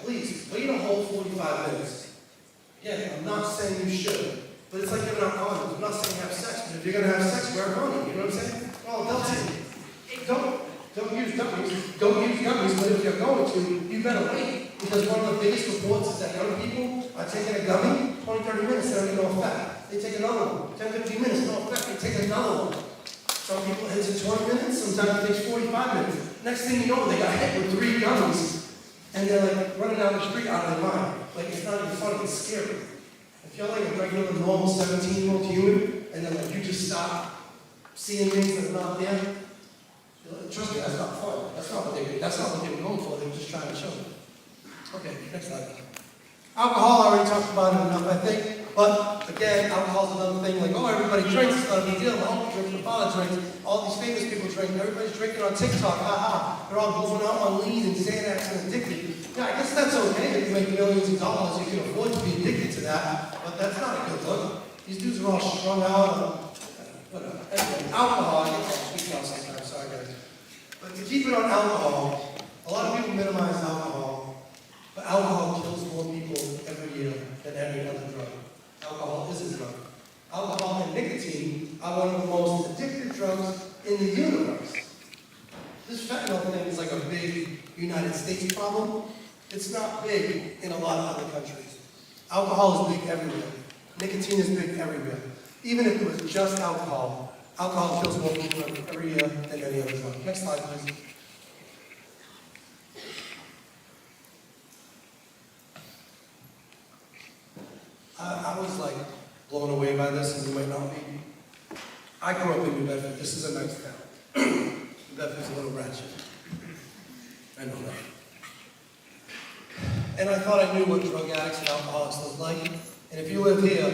please, wait a whole 45 minutes. Again, I'm not saying you should, but it's like giving out condoms. I'm not saying have sex, but if you're going to have sex, wear a condom. You know what I'm saying? Well, they'll say, don't use gummies. Don't use gummies, but if you're going to, you better wait. Because one of the biggest reports is that young people are taking a gummy, 20, 30 minutes, they don't get no effect. They take another one, 10, 15 minutes, no effect, they take another one. Some people hit it 20 minutes, sometimes it takes 45 minutes. Next thing you know, they got hit with 3 gummies, and they're running down the street out of their mind. It's not even funny, it's scary. If you're a regular, normal 17-year-old human, and then you just stop seeing things that are not there, trust me, that's not fun. That's not what they were going for. They were just trying to show you. Okay, next slide. Alcohol, I already talked about it enough, I think. But again, alcohol's another thing. Everybody drinks. It's not a big deal. The uncle drinks, the father drinks. All these famous people drink. Everybody's drinking on TikTok. They're all going out on lean and Xanax and addicted. Yeah, I guess that's okay. If you make millions of dollars, you can afford to be addicted to that. But that's not a good look. These dudes are all strung out. Whatever. Anyway, alcohol. I get speaking out sometimes. Sorry, guys. But to keep it on alcohol, a lot of people minimize alcohol. But alcohol kills more people every year than any other drug. Alcohol is a drug. Alcohol and nicotine are one of the most addictive drugs in the universe. This fentanyl thing is a big United States problem. It's not big in a lot of other countries. Alcohol is big everywhere. Nicotine is big everywhere. Even if it was just alcohol, alcohol kills more people every year than any other drug. Next slide, please. I was blown away by this, and you might not be. I grew up in New Bedford. This is a nice town. New Bedford's a little ratchet. I know that. And I thought I knew what drug addicts and alcoholics looked like. And if you live here,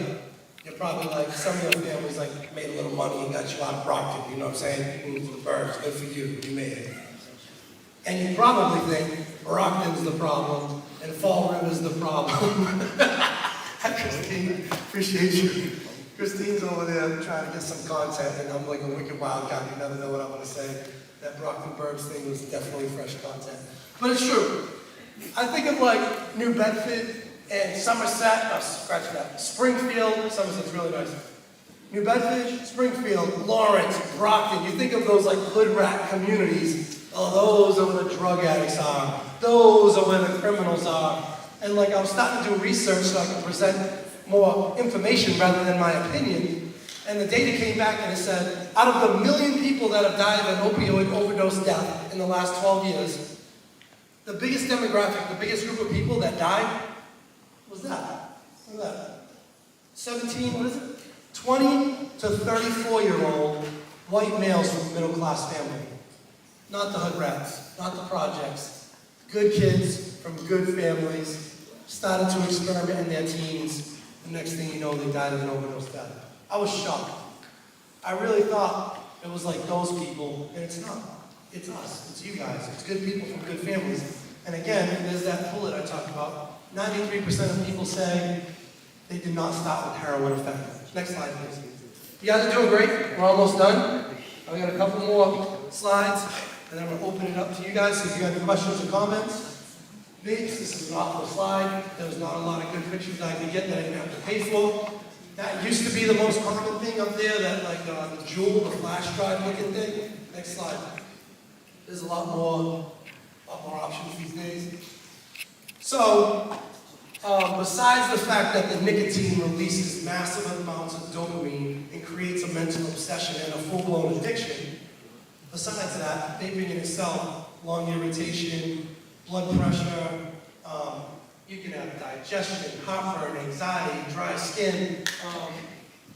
You're probably like, some of your families like made a little money and got you out of Brockton, you know what I'm saying? You moved to the burbs, good for you, you made it. And you probably think Brockton's the problem and Fall River's the problem. Christine, appreciate you. Christine's over there trying to get some content, and I'm like a wicked wildcat. You never know what I'm going to say. That Brockton Burbs thing was definitely fresh content. But it's true. I think of like New Bedford and Somerset, no, scratch that, Springfield, Somerset's really nice. New Bedford, Springfield, Lawrence, Brockton, you think of those like hood rat communities. Oh, those are where the drug addicts are. Those are where the criminals are. And like I was starting to do research so I could present more information rather than my opinion. And the data came back and it said, out of the 1 million people that have died of an opioid overdose death in the last 12 years, the biggest demographic, the biggest group of people that died was that. Look at that. 17, what is it? 20 to 34-year-old white males from a middle-class family. Not the hood rats, not the projects. Good kids from good families started to experiment in their teens. The next thing you know, they died of an overdose death. I was shocked. I really thought it was like those people, and it's not. It's us. It's you guys. It's good people from good families. And again, there's that bullet I talked about. 93% of people say they did not start with heroin or fentanyl. Next slide, please. You guys are doing great. We're almost done. I got a couple more slides, and I'm going to open it up to you guys. So if you have any questions or comments, this is an awful slide. There was not a lot of good pictures I could get that I didn't have to pay for. That used to be the most common thing up there, that like the jewel, the flash drive looking thing. Next slide. There's a lot more options these days. So, besides the fact that the nicotine releases massive amounts of dopamine and creates a mental obsession and a full-blown addiction, besides that, vaping in itself, lung irritation, blood pressure, you can have digestion, heartburn, anxiety, dry skin.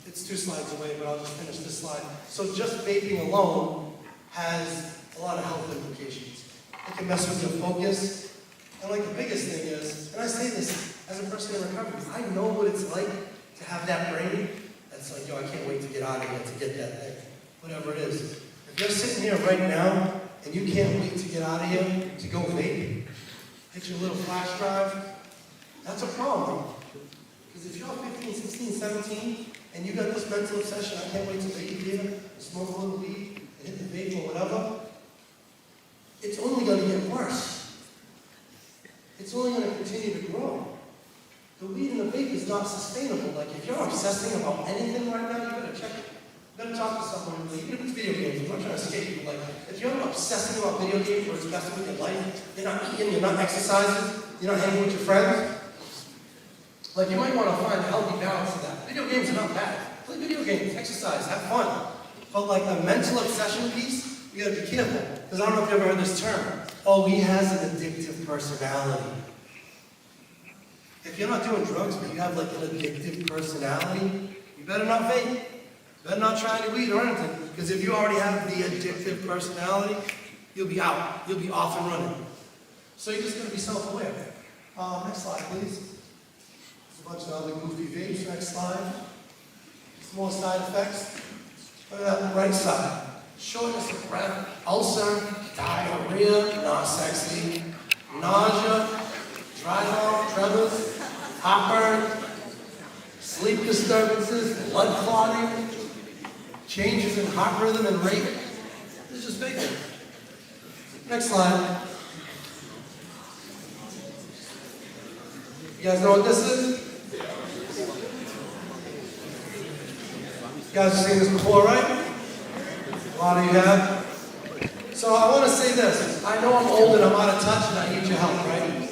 It's 2 slides away, but I'll just finish this slide. So just vaping alone has a lot of health implications. It can mess with your focus. And like the biggest thing is, and I say this as a person in recovery, I know what it's like to have that brain that's like, yo, I can't wait to get out of here to get that thing, whatever it is. If you're sitting here right now and you can't wait to get out of here to go vape, hit your little flash drive, that's a problem. Because if you're 15, 16, 17, and you got this mental obsession, I can't wait to vape here, smoke a little weed, and hit the vape or whatever, it's only going to get worse. It's only going to continue to grow. The weed and the vape is not sustainable. Like, if you're obsessing about anything right now, you better check it. You better talk to someone. Like, even if it's video games, I'm not trying to escape you. Like, if you're obsessing about video games or it's messing with your life, you're not eating, you're not exercising, you're not hanging with your friends, like, you might want to find a healthy balance of that. Video games are not bad. Play video games, exercise, have fun. But like the mental obsession piece, you gotta be careful. Because I don't know if you've ever heard this term. Oh, he has an addictive personality. If you're not doing drugs, but you have like an addictive personality, you better not vape. You better not try any weed or anything. Because if you already have the addictive personality, you'll be out. You'll be off and running. So you're just gonna be self-aware. Next slide, please. A bunch of other goofy vapes. Next slide. Some more side effects. Look at that right side. Shortness of breath, ulcer, diarrhea, not sexy, nausea, dry mouth, tremors, heartburn, sleep disturbances, blood clotting, changes in heart rhythm and rate. This is just vaping. Next slide. You guys know what this is? You guys have seen this before, right? A lot of you have. So I want to say this. I know I'm old and I'm out of touch and I need your help, right?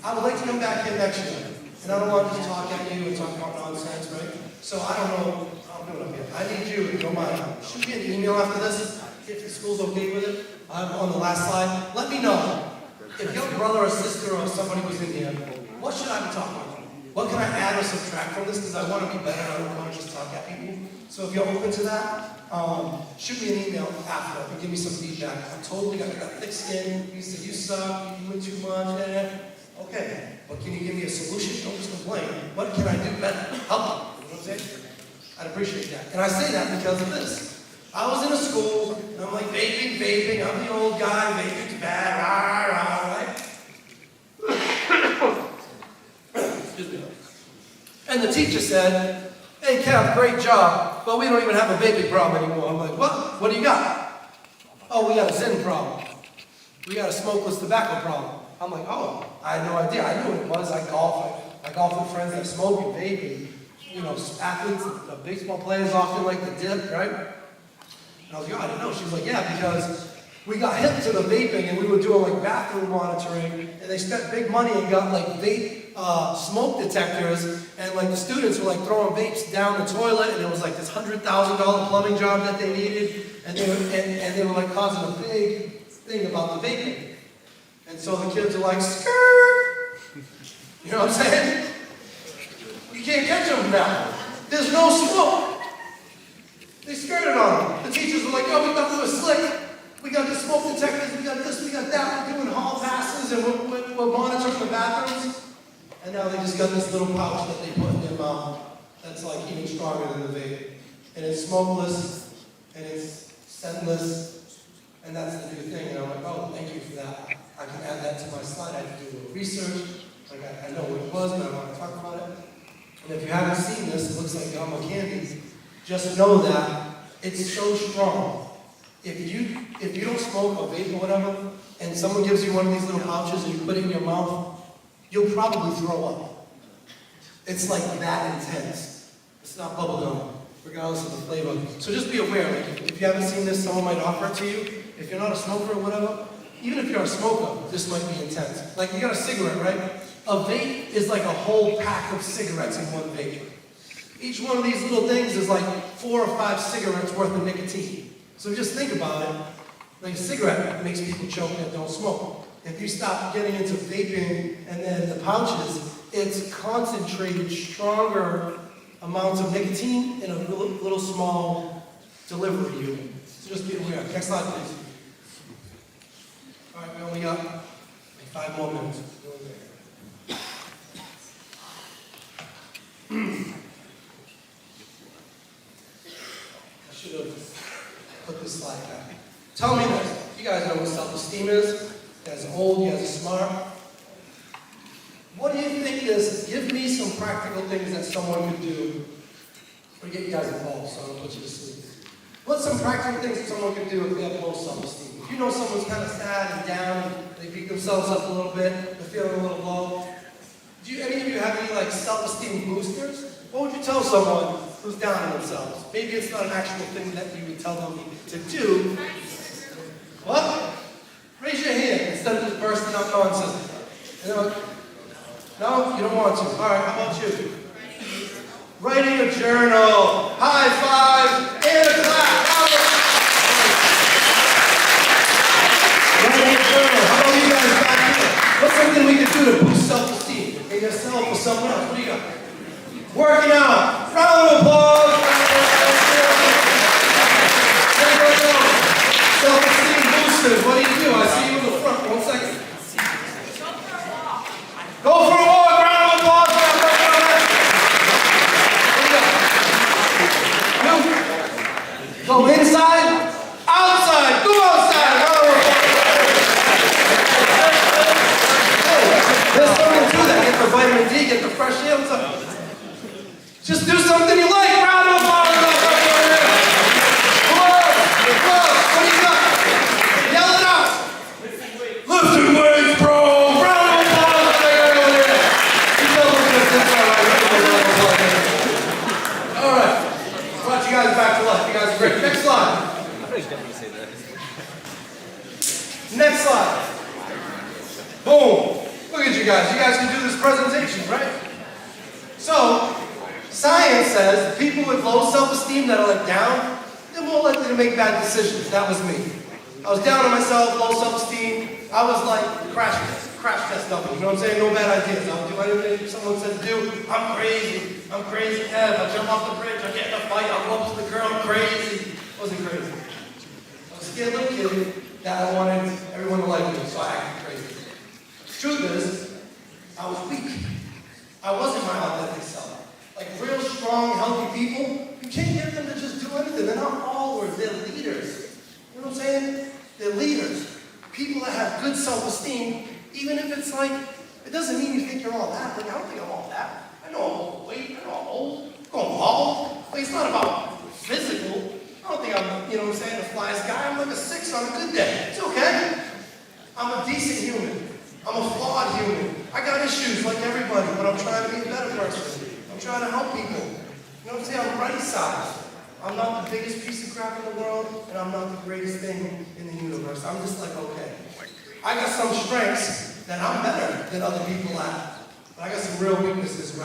I would like to come back here next year. And I don't want to just talk at you and talk about nonsense, right? So I don't know. I'll do it up here. I need you, if you don't mind, shoot me an email after this, if the school's okay with it. On the last slide. Let me know. If your brother or sister or somebody was in here, what should I be talking about? What can I add or subtract from this? Because I want to be better. I don't want to just talk at people. So if you're open to that, shoot me an email after and give me some feedback. I'm totally got thick skin. You say you suck, you doing too much. Okay, but can you give me a solution? Don't just complain. What can I do better? Help me. You know what I'm okay? I'd appreciate that. And I say that because of this. I was in a school, and I'm like, vaping, I'm the old guy, vaping's bad, right? Excuse me. And the teacher said, hey, Kev, great job, but we don't even have a vaping problem anymore. I'm like, what? What do you got? Oh, we got a Zen problem. We got a smokeless tobacco problem. I'm like, oh, I had no idea. I knew what it was. I golf with friends that smoke and vape, and, you know, athletes, baseball players often like the dip, right? And I was like, oh, I didn't know. She was like, yeah, because we got hip to the vaping, and we were doing like bathroom monitoring, and they spent big money and got like vape smoke detectors, and like the students were like throwing vapes down the toilet, and it was like this $100,000 plumbing job that they needed, and they were like causing a big thing about the vaping. And so the kids are like, skirt! You know what I'm saying? You can't catch them now. There's no smoke. They skirted on them. The teachers were like, oh, we thought we were slick. We got the smoke detectors, we got this, we got that. We're doing hall passes, and we're monitoring the bathrooms. And now they just got this little pouch that they put in their mouth that's like even stronger than the vape. And it's smokeless, and it's scentless, and that's the new thing. And I'm like, oh, thank you for that. I can add that to my slide. I had to do a little research. Like I know what it was, but I want to talk about it. And if you haven't seen this, it looks like gum or candy. Just know that it's so strong. If you don't smoke or vape or whatever, and someone gives you one of these little pouches and you put it in your mouth, you'll probably throw up. It's like that intense. It's not bubble gum, regardless of the flavor. So just be aware, like if you haven't seen this, someone might offer it to you. If you're not a smoker or whatever, even if you're a smoker, this might be intense. Like you got a cigarette, right? A vape is like a whole pack of cigarettes in one vape. Each one of these little things is like 4 or 5 cigarettes worth of nicotine. So just think about it. Like a cigarette makes people choke that don't smoke. If you stop getting into vaping and then the pouches, it's concentrated, stronger amounts of nicotine in a little small delivery unit. So just be aware. Next slide, please. All right, we only got like 5 more minutes. I should have put this slide back. Tell me this. You guys know what self-esteem is. You guys are old, you guys are smart. What do you think is, give me some practical things that someone could do to get you guys involved, so I don't put you to sleep. What's some practical things that someone could do if they have low self-esteem? If you know someone's kind of sad and down, they beat themselves up a little bit, they're feeling a little low. Do any of you have any like self-esteem boosters? What would you tell someone who's down on themselves? Maybe it's not an actual thing that you would tell them to do. What? Raise your hand instead of just bursting out nonsense. You know, no, you don't want to. All right, how about you? Writing a journal. High five and a clap. Writing a journal. How about you guys back here? What's something we can do to boost self-esteem? In yourself or someone else? What do you got? Working out. Round of applause. Self-esteem boosters. What do you do? I see you in the front. 1 second. Go for a walk. Round of applause. Go inside, outside, go outside. There's something to that. Get the vitamin D, get the fresh air. What's up? Just do something you like. Round of applause. Come on. What do you got? Yell it out. Lifting weights, bro. Round of applause. You know we're going to all right. Brought you guys back to life. You guys are great. Next slide. Next slide. Boom. Look at you guys. You guys can do this presentation, right? So, science says people with low self-esteem that are like down, they're more likely to make bad decisions. That was me. I was down on myself, low self-esteem. I was like crash test dummy. You know what I'm saying? No bad ideas. I'll do anything someone said to do. I'm crazy. Kev. I jump off the bridge. I get in a fight. I'll go up to the girl. I'm crazy. I wasn't crazy. I was a scared little kid that I wanted everyone to like me, so I acted crazy. The truth is, I was weak. I wasn't my authentic self. like real strong, healthy people, you can't get them to just do anything. They're not followers, they're leaders. You know what I'm saying? They're leaders. People that have good self-esteem, even if it's like, it doesn't mean you think you're all that. Like, I don't think I'm all that. I know I'm overweight, I know I'm old, I'm going bald. Like, it's not about physical. I don't think I'm, you know what I'm saying, the flyest guy. I'm like a 6 on a good day. It's okay. I'm a decent human. I'm a flawed human. I got issues like everybody, but I'm trying to be a better person. I'm trying to help people. You know what I'm saying? I'm right-sized. I'm not the biggest piece of crap in the world, and I'm not the greatest thing in the universe. I'm just like, okay. I got some strengths that I'm better than other people at. But I got some real weaknesses.